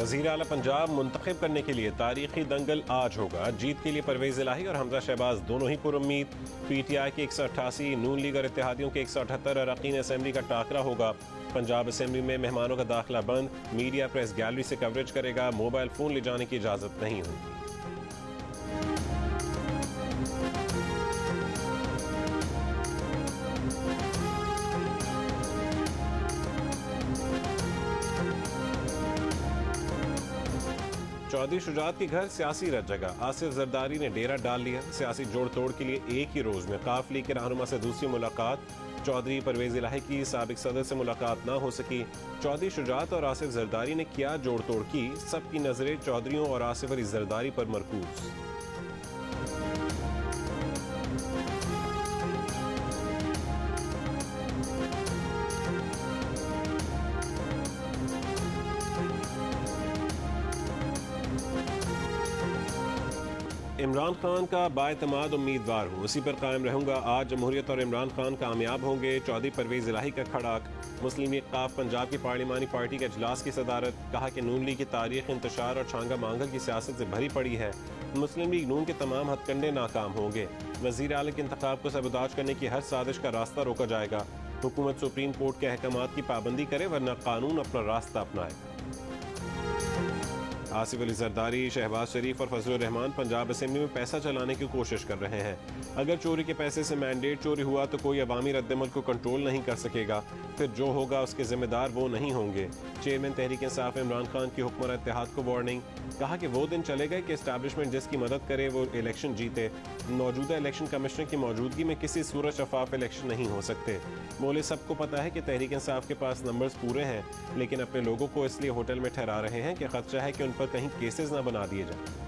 वज़ीर आला पंजाब मुंतखब करने के लिए तारीखी दंगल आज होगा। जीत के लिए परवेज इलाही और हमजा शहबाज दोनों ही पुरुम्मीद। PTI के 188, नून लीग और इत्तेहादियों के 178 अरकान असेंबली का टाकरा होगा। पंजाब असेंबली में मेहमानों का दाखिला बंद। मीडिया प्रेस गैलरी से कवरेज करेगा। मोबाइल फोन ले जाने की इजाजत नहीं होगी। चौधरी शुजात के घर सियासी रत जगह। आसिफ जरदारी ने डेरा डाल लिया। सियासी जोड़ तोड़ के लिए एक ही रोज में काफ लीग के रहनुमा से दूसरी मुलाकात। चौधरी परवेज इलाही की साबिक सदर से मुलाकात ना हो सकी। चौधरी शुजात और आसिफ जरदारी ने क्या जोड़ तोड़ की। सबकी नजरें चौधरियों और आसिफ अली जरदारी पर मरकूज। इमरान खान का बाएतमाद उम्मीदवार हूँ, उसी पर कायम रहूंगा। आज जमहूरियत और इमरान खान कामयाब होंगे। चौधरी परवेज इलाही का खड़ाक। मुस्लिम लीग काफ पंजाब की पार्लिमानी पार्टी के अजलास की सदारत। कहा कि नून लीग की तारीख इंतशार और छांगा मांगल की सियासत से भरी पड़ी है। मुस्लिम लीग नून के तमाम हथकंडे नाकाम होंगे। वज़ीर आला के इंतखाब को सबूताज करने की हर साजिश का रास्ता रोका जाएगा। हुकूमत सुप्रीम कोर्ट के अहकामात की पाबंदी करे वरना कानून अपना रास्ता अपनाएगा। आसिफ अली जरदारी, शहबाज शरीफ और फजलुर रहमान पंजाब असेंबली में पैसा चलाने की कोशिश कर रहे हैं। अगर चोरी के पैसे से मैंडेट चोरी हुआ तो कोई अवामी रद्दमल को कंट्रोल नहीं कर सकेगा। फिर जो होगा उसके जिम्मेदार वो नहीं होंगे। चेयरमैन तहरीक इंसाफ इमरान खान की हुक्मरान इत्तेहाद को वार्निंग। कहा कि वो दिन चले गए कि एस्टैब्लिशमेंट जिसकी मदद करे वो इलेक्शन जीते। मौजूदा इलेक्शन कमिश्नर की मौजूदगी में किसी सूरत शफाफ इलेक्शन नहीं हो सकते। बोले सबको पता है कि तहरीक इंसाफ के पास नंबर्स पूरे हैं, लेकिन अपने लोगों को इसलिए होटल में ठहरा रहे हैं कि खदशा है कि उन पर कहीं केसेस ना बना दिए जाए।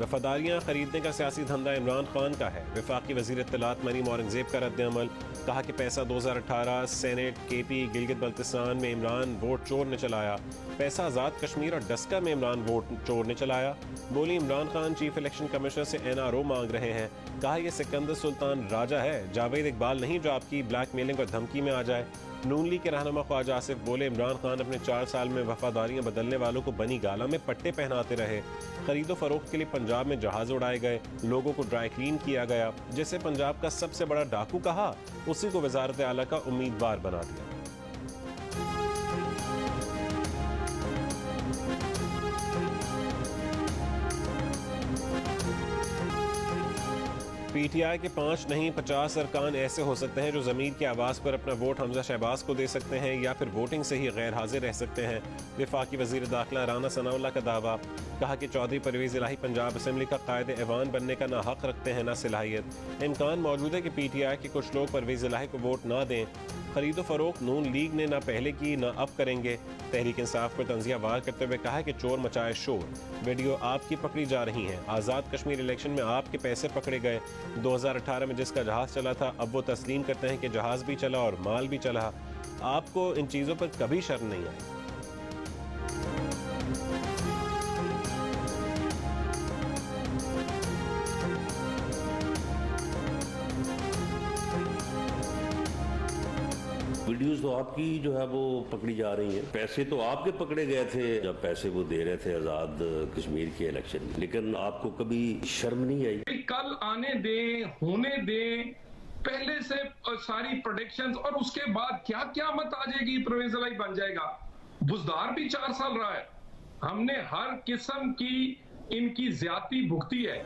वफादारियां खरीदने का सियासी धंधा इमरान खान का है। वफाकी वजीर इत्तलात मरीम औरंगजेब का रद्द-ए-अमल। कहा कि पैसा 2018 सेनेट KP गिलगित बल्तिस्तान में इमरान वोट चोर ने चलाया। पैसा आज़ाद कश्मीर और डस्का में इमरान वोट चोर ने चलाया। बोली Imran Khan chief election commissioner से NRO मांग रहे हैं। कहा यह सिकंदर सुल्तान राजा है, जावेद इकबाल नहीं जो आपकी ब्लैकमेलिंग और धमकी में आ जाए। नून लीग के रहनुमा ख्वाजा आसिफ बोले इमरान खान अपने 4 साल में वफादारियां बदलने वालों को बनी गाला में पट्टे पहनाते रहे। खरीदो फरोख्त के लिए पंजाब में जहाज उड़ाए गए, लोगों को ड्राई क्लीन किया गया। जिसे पंजाब का सबसे बड़ा डाकू कहा, उसी को वजारत आला का उम्मीदवार बना दिया। PTI के 5 नहीं 50 अरकान ऐसे हो सकते हैं जो ज़मीर की आवाज़ पर अपना वोट हमजा शहबाज को दे सकते हैं या फिर वोटिंग से ही गैर हाजिर रह सकते हैं। वफाकी वज़ीर दाखिला राना सनाउल्लाह का दावा। कहा कि चौधरी परवेज इलाही पंजाब असेंबली का कायदे ऐवान बनने का ना हक रखते हैं ना सलाहियत। इम्कान मौजूद है कि PTI के कुछ लोग परवेज इलाही को वोट ना दें। खरीदो फरोख्त नून लीग ने ना पहले की ना अब करेंगे। तहरीक इंसाफ पर तंजिया वार करते हुए कहा कि चोर मचाए शोर, वीडियो आपकी पकड़ी जा रही हैं। आज़ाद कश्मीर इलेक्शन में आपके पैसे पकड़े गए। 2018 में जिसका जहाज चला था अब वो तस्लीम करते हैं कि जहाज भी चला और माल भी चला। आपको इन चीज़ों पर कभी शर्म नहीं आई। वीडियोस तो आपकी जो है वो पकड़ी जा रही हैं। पैसे तो आपके पकड़े गए थे जब पैसे वो दे रहे थे आजाद कश्मीर के इलेक्शन में, लेकिन आपको कभी शर्म नहीं आई? कल आने दें, होने दें, पहले से सारी प्रोडिक्शंस और उसके बाद क्या क्या मत आ जाएगी, परवेज इलाही बन जाएगा। बुजदार भी 4 साल रहा है। हमने हर किस्म की इनकी ज्यादती भुगती है।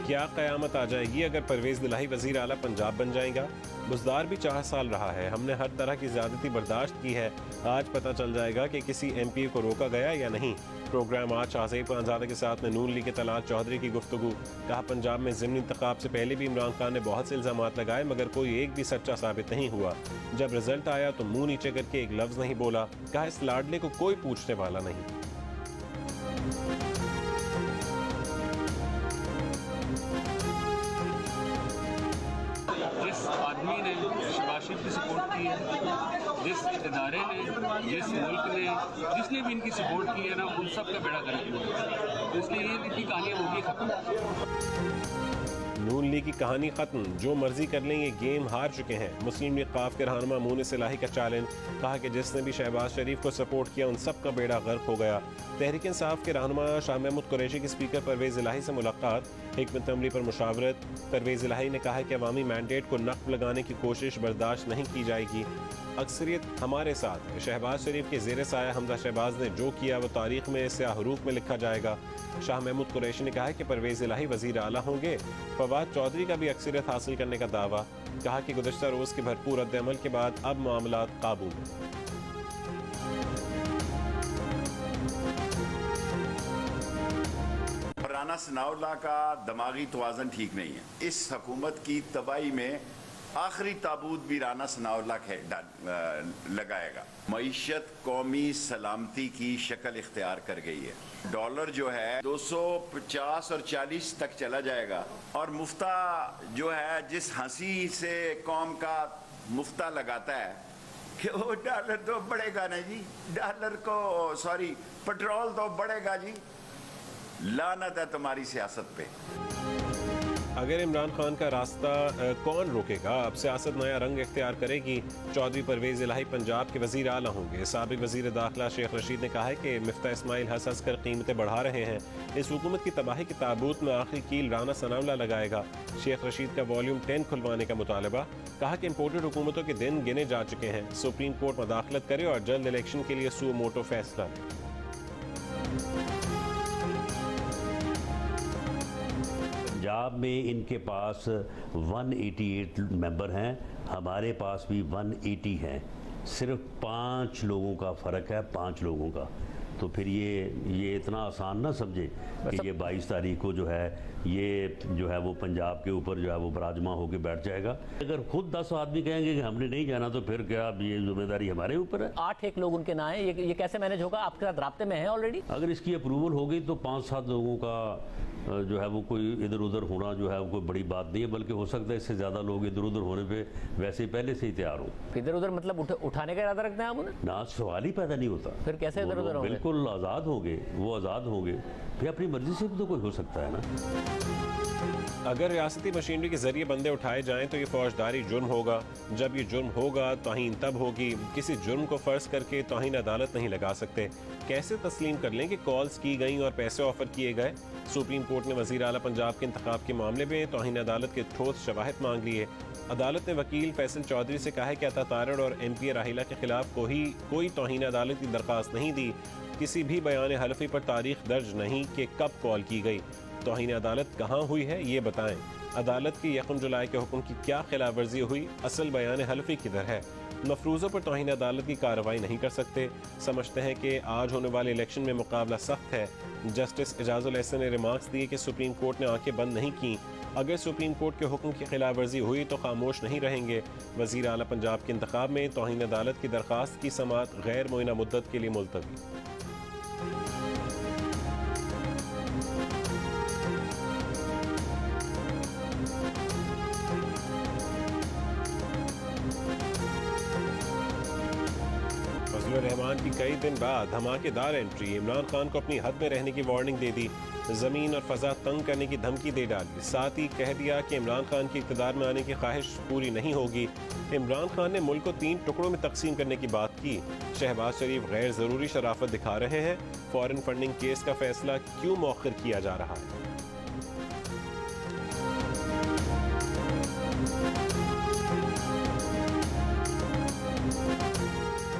क्या कयामत आ जाएगी अगर परवेज इलाही वजीर आला पंजाब बन जाएगा? बुजदार भी 4 साल रहा है। हमने हर तरह की ज्यादती बर्दाश्त की है। आज पता चल जाएगा कि किसी MP को रोका गया या नहीं। प्रोग्राम आज शाहज़ेब खानज़ादा के साथ में नून लीग के तलाल चौधरी की गुफ्तगू। कहा पंजाब में ज़िमनी इंतखाब से पहले भी इमरान खान ने बहुत से इल्ज़ामात लगाए मगर कोई एक भी सच्चा साबित नहीं हुआ। जब रिजल्ट आया तो मुंह नीचे करके एक लफ्ज़ नहीं बोला। कहा इस लाडले को कोई पूछने वाला नहीं। जिस जिस आदमी ने शहबाज शरीफ की सपोर्ट की है, जिस इदारे ने, जिस मुल्क ने, जिसने भी इनकी सपोर्ट की है ना, उन सब का बेड़ा गर्क हुआ। तो इसलिए ये इनकी कहानियाँ होगी खत्म। नून लीग की कहानी खत्म, जो मर्जी कर लें, ये गेम हार चुके हैं। मुस्लिम लीग काफ के रहनुमा मूनिस इलाही का चैलेंज, कहा कि जिसने भी शहबाज शरीफ को सपोर्ट किया उन सब का बेड़ा गर्क हो गया। तहरीक इंसाफ के रहनुमा शाह महमूद कुरैशी की स्पीकर परवेज़ इलाही से मुलाकात, हिकमत अमली पर मुशावरत। परवेज़ इलाही ने कहा है कि अवामी मैंडेट को नक़्ब लगाने की कोशिश बर्दाश्त नहीं की जाएगी। अक्सरियत हमारे साथ है। शहबाज शरीफ के ज़ेर साया हमजा शहबाज ने जो किया वो तारीख में स्याह हरूफ में लिखा जाएगा। शाह महमूद कुरैशी ने कहा है कि परवेज़ इलाही वज़ीर आला होंगे। फवाद चौधरी का भी अक्सरियत हासिल करने का दावा, कहा कि गुज़श्ता रोज़ के भरपूर रद्द-ए-अमल के बाद अब मामलात काबू में। राना सनाउल्लाह का दिमागी तवाज़न ठीक नहीं है। इस हुकूमत की तबाही में आखिरी ताबूत भी राना सनाउल्लाह लगाएगा। मईशत कौमी सलामती की शक्ल इख्तियार कर गई है। डॉलर जो है 250 और 40 तक चला जाएगा, और मुफ्ता जो है जिस हंसी से कौम का मुफ्ता लगाता है कि वो डॉलर तो बढ़ेगा ना जी, डॉलर को सॉरी पेट्रोल तो बढ़ेगा जी। लानत है तुम्हारी सियासत पे। अगर इमरान खान का रास्ता कौन रोकेगा? अब सियासत नया रंग इख्तियार करेगी। चौधरी परवेज़ इलाही पंजाब के वज़ीर आला होंगे। साबिक़ वज़ीर दाखिला शेख रशीद ने कहा है कि मिफ्ता इस्माइल हंस हंस कर कीमतें बढ़ा रहे हैं। इस हुकूमत की तबाही के ताबूत में आखिरी कील राना सनाउल्लाह लगाएगा। शेख रशीद का वॉल्यूम 10 खुलवाने का मुतालबा, कहा कि इम्पोर्टेड हुकूमतों के दिन गिने जा चुके हैं। सुप्रीम कोर्ट मदाखलत करे और जल्द इलेक्शन के लिए सू मोटो फैसला ले। पंजाब में इनके पास 188 मेंबर हैं, हमारे पास भी 180 हैं। सिर्फ 5 लोगों का फ़र्क है, 5 लोगों का। तो फिर ये इतना आसान ना समझे कि ये 22 तारीख को जो है ये जो है वो पंजाब के ऊपर जो है वो बराजमा होकर बैठ जाएगा। अगर खुद 10 आदमी कहेंगे कि हमने नहीं जाना तो फिर क्या ये जिम्मेदारी हमारे ऊपर है? 8 लोग उनके ना है, ये कैसे मैनेज होगा? आपके साथ राब्ते में है ऑलरेडी? अगर इसकी अप्रूवल हो गई तो 5-7 लोगों का जो है वो कोई इधर उधर होना जो है वो कोई बड़ी बात नहीं है, बल्कि हो सकता है इससे ज़्यादा लोग इधर उधर होने पे वैसे ही पहले से ही तैयार हो। इधर उधर मतलब उठाने का इरादा रखते हैं आप उन्हें? ना, सवाल ही पैदा नहीं होता। फिर कैसे इधर उधर होंगे? बिल्कुल आज़ाद होंगे, वो आज़ाद होंगे, फिर अपनी मर्जी से भी तो कोई हो सकता है ना। अगर रियासती मशीनरी के जरिए बंदे उठाए जाएं तो ये फौजदारी जुर्म होगा। जब ये जुर्म होगा तौहीन तब होगी। किसी जुर्म को फर्ज करके तौहीन अदालत नहीं लगा सकते। कैसे तस्लीम कर लें कि कॉल्स की गई और पैसे ऑफर किए गए? सुप्रीम कोर्ट ने वज़ीर आला पंजाब के इंतखाब के मामले में तौहीन अदालत के ठोस शवाहिद मांग लिए। अदालत ने वकील फैसल चौधरी से कहा है कि अता तारड़ और MP राहिला के खिलाफ कोई तौहीन अदालत की दरख्वास्त नहीं दी। किसी भी बयान हल्फी पर तारीख दर्ज नहीं कि कब कॉल की गई। तौहीन अदालत कहाँ हुई है ये बताएं। अदालत की 1 जुलाई के हुक्म की क्या खिलाफ वर्जी हुई? असल बयान हल्फी किधर है? मफरूज़ों पर तौहीन अदालत की कार्रवाई नहीं कर सकते। समझते हैं कि आज होने वाले इलेक्शन में मुकाबला सख्त है। जस्टिस एजाजुल एहसन ने रिमार्क्स दिए कि सुप्रीम कोर्ट ने आंखें बंद नहीं की। अगर सुप्रीम कोर्ट के हुक्म की खिलाफ वर्जी हुई तो खामोश नहीं रहेंगे। वज़ीर आला पंजाब के इंतखाब में तौहीन अदालत की दरख्वास्त की समाअत गैर मुअय्यना मुद्दत के लिए मुलतवी। रहमान की कई दिन बाद धमाकेदार एंट्री। इमरान खान को अपनी हद में रहने की वार्निंग दे दी। ज़मीन और फ़ज़ा तंग करने की धमकी दे डाली। साथ ही कह दिया कि इमरान खान की इक़्तिदार में आने की ख्वाहिश पूरी नहीं होगी। इमरान खान ने मुल्क को 3 टुकड़ों में तकसीम करने की बात की। शहबाज शरीफ गैर ज़रूरी शराफत दिखा रहे हैं। फॉरेन फंडिंग केस का फैसला क्यों मौखर किया जा रहा है?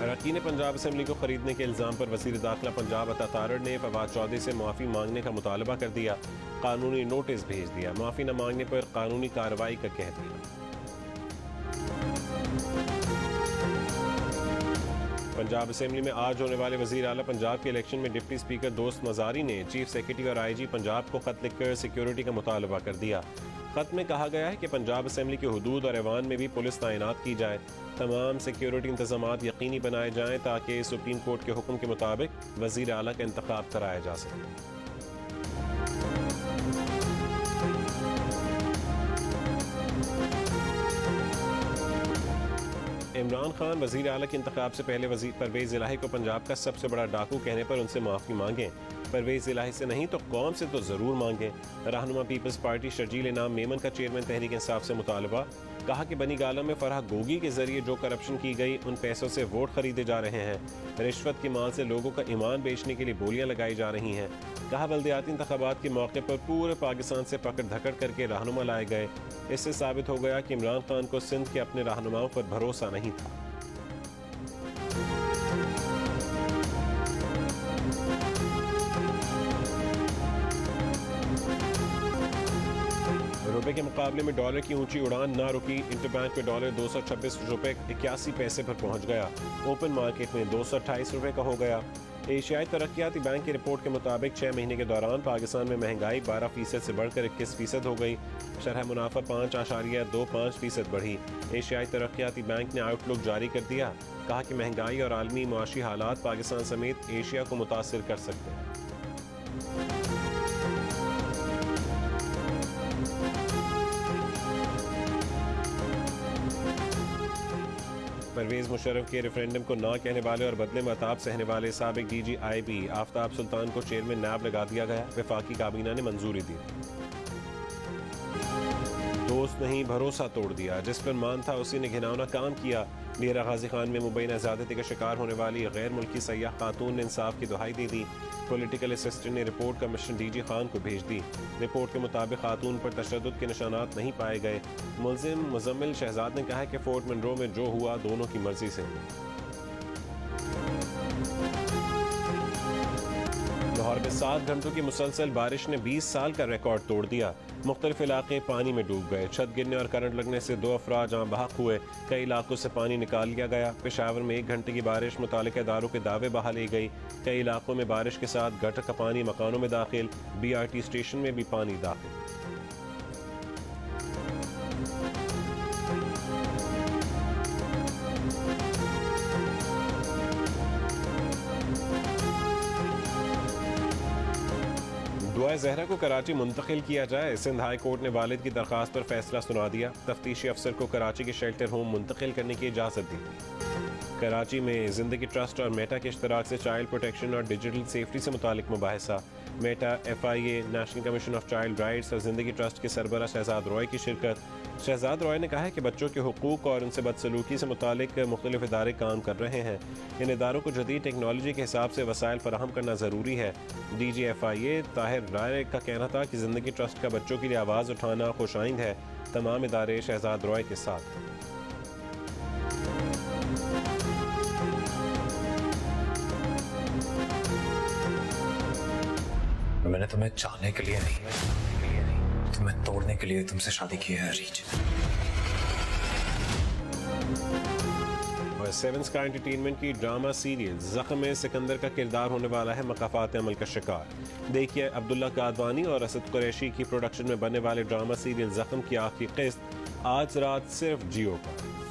अरकान पंजाब असम्बली को खरीदने के इल्ज़ाम पर वज़ीर दाखिला पंजाब अता तारड़ ने फवाद चौधरी से मुआफ़ी मांगने का मुतालबा कर दिया। कानूनी नोटिस भेज दिया। माफ़ी न मांगने पर कानूनी कार्रवाई का कह दिया। पंजाब असम्बली में आज होने वाले वज़ीर आला पंजाब के इलेक्शन में डिप्टी स्पीकर दोस्त मज़ारी ने चीफ सेक्रेटरी और IG पंजाब को खत लिखकर सिक्योरिटी का मुतालबा कर दिया। खत में कहा गया है कि पंजाब असम्बली के हुदूद और ऐवान में भी पुलिस तैनात की जाए। तमाम सिक्योरिटी इंतजामात यकीनी बनाए जाएं ताकि सुप्रीम कोर्ट के हुक्म के मुताबिक वज़ीर आला का इंतखाब कराया जा सके। इमरान खान वजीर आला के इंतखाब से पहले वजीर परवेज इलाही को पंजाब का सबसे बड़ा डाकू कहने पर उनसे माफ़ी मांगें। परवेज इलाही से नहीं तो कौम से तो ज़रूर मांगें। रहनुमा पीपल्स पार्टी शर्जील इनाम मेमन का चेयरमैन तहरीक इंसाफ से मुतालबा। कहा कि बनी गाला में फराह गोगी के जरिए जो करप्शन की गई उन पैसों से वोट खरीदे जा रहे हैं। रिश्वत के माल से लोगों का ईमान बेचने के लिए बोलियां लगाई जा रही हैं। कहा बल्दियाती इंतखाबात के मौके पर पूरे पाकिस्तान से पकड़ धकड़ करके रहनुमा लाए गए। इससे साबित हो गया कि इमरान खान को सिंध के अपने रहनुमाओं पर भरोसा नहीं था। रुपए के मुकाबले में डॉलर की ऊंची उड़ान ना रुकी। इंटरबैंक में डॉलर 226 रुपए 81 पैसे पर पहुंच गया। ओपन मार्केट में 228 रुपए का हो गया। एशियाई तरक्याती बैंक की रिपोर्ट के मुताबिक 6 महीने के दौरान पाकिस्तान में महंगाई 12% से बढ़कर 21% हो गई। शरह मुनाफा 5.25% बढ़ी। एशियाई तरक्याती बैंक ने आउटलुक जारी कर दिया। कहा कि महंगाई और आलमी मुआशी हालात पाकिस्तान समेत एशिया को मुतासिर कर सकते हैं। परवेज मुशर्रफ के रेफरेंडम को ना कहने वाले और बदले में अताब सहने वाले साबिक DG IB आफ्ताब सुल्तान को चेयरमैन नैब लगा दिया गया। वफाकी काबीना ने मंजूरी दी। दोस्त नहीं भरोसा तोड़ दिया। जिस पर मान था उसी ने घिनौना काम किया। मीरा गाजी खान में मुबैना ज़्यादती का शिकार होने वाली गैर मुल्की सयाह खातून ने इंसाफ की दुहाई दे दी। पॉलिटिकल असिस्टेंट ने रिपोर्ट कमिश्नर DG खान को भेज दी। रिपोर्ट के मुताबिक खातून पर तशद्दुद के निशानात नहीं पाए गए। मुल्जिम मुजम्मिल शहजाद ने कहा है कि फोर्ट मनरो में जो हुआ दोनों की मर्जी से। लाहौर में 7 घंटों की मुसलसल बारिश ने 20 साल का रिकॉर्ड तोड़ दिया। मुख्तलिफ इलाके पानी में डूब गए। छत गिरने और करंट लगने से 2 अफराद जहाँ बहक हुए। कई इलाकों से पानी निकाल लिया गया। पेशावर में 1 घंटे की बारिश मुतालिका इदारों के दावे बहा ली गई। कई इलाकों में बारिश के साथ गटर का पानी मकानों में दाखिल। BRT स्टेशन में भी पानी दाखिल। दुआ जहरा को कराची मुंतकिल किया जाए। सिंध हाई कोर्ट ने वालिद की दरख्वास्त पर फैसला सुना दिया। तफ्तीशी अफसर को कराची के शेल्टर होम मुंतकिल करने की इजाज़त दी। कराची में जिंदगी ट्रस्ट और मेटा के इश्तराक से चाइल्ड प्रोटेक्शन और डिजिटल सेफ्टी से मुतालिक मुबाहिसा। Meta, FIA, national commission of child rights और जिंदगी ट्रस्ट के सरबराह शहजाद रॉय की शिरकत। शहजाद रॉय ने कहा है कि बच्चों के हुकूक और उनसे बदसलूकी से मुतालिक मुख्तलिफ इदारे काम कर रहे हैं। इन इदारों को जदीद टेक्नोलॉजी के हिसाब से वसाइल फराहम करना ज़रूरी है। DG FIA ताहिर राय का कहना था कि जिंदगी ट्रस्ट का बच्चों के लिए आवाज़ उठाना खुशाइंद है। तमाम इदारे शहजाद रॉय के साथ। मैंने तुम्हें चाहने के लिए नहीं, तुम्हें तोड़ने के लिए तुमसे शादी की है रीच। और 7 स्काई एंटरटेनमेंट की ड्रामा सीरियल ज़ख्म में सिकंदर का किरदार होने वाला है मकाफात अमल का शिकार। देखिए अब्दुल्ला कादवानी और असद कुरैशी की प्रोडक्शन में बनने वाले ड्रामा सीरियल ज़ख्म की आखिरी किस्त आज रात सिर्फ जियो पर।